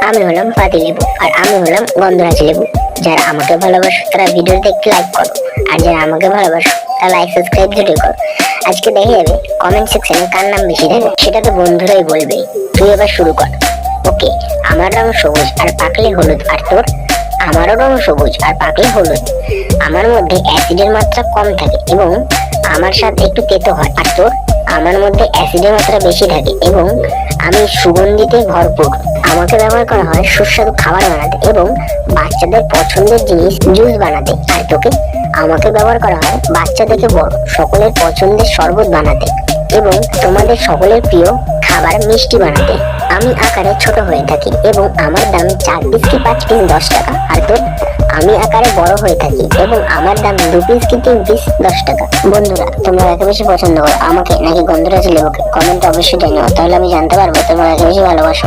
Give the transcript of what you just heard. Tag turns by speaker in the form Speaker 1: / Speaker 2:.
Speaker 1: আমি হলাম পাতিলেবু আর আমি হলাম গন্ধরাজ লেবু। যারা আমাকে ভালোবাসো তারা ভিডিওতে একটু লাইক করো, আর যারা আমাকে ভালোবাসো তারা লাইক সাবস্ক্রাইব দুটোই করো। আজকে দেখা যাবে কমেন্ট সেকশনে কার নাম বেশি থাকে, সেটা তো বন্ধুরাই বলবে। তুই এবার শুরু কর। ওকে, আমার রং সবুজ আর পাকলে হলুদ, আর তোর? আমারও রং সবুজ আর পাকলে হলুদ। আমার মধ্যে অ্যাসিডের মাত্রা কম থাকে এবং আমার স্বাদ একটু তেতো হয়। আর তোর? আমার মধ্যে অ্যাসিডের মাত্রা বেশি থাকে এবং আমি সুগন্ধিতে ভরপুর। আমাকে ব্যবহার করা হয় সুস্বাদু খাবার বানাতে এবং বাচ্চাদের পছন্দের জিনিস জুস বানাতে। আর তোকে? আমাকে ব্যবহার করা হয় বাচ্চা থেকে বড় সকলের পছন্দের শরবত বানাতে এবং তোমাদের সকলের প্রিয় খাবার মিষ্টি বানাতে। আমি আকারে ছোট হয়ে থাকি এবং আমার দাম 4 পিস কি 5 পিস 10 টাকা। আর তোর? আমি আকারে বড় হয়ে থাকি এবং আমার দাম 2 পিস কি 3 পিস 10 টাকা। বন্ধুরা, তোমরা একে বেশি পছন্দ করো আমাকে নাকি গন্ধরাজ লেবুকে? কমেন্ট অবশ্যই জানিও, তাহলে আমি জানতে পারবো তোমরা একে বেশি ভালোবাসো।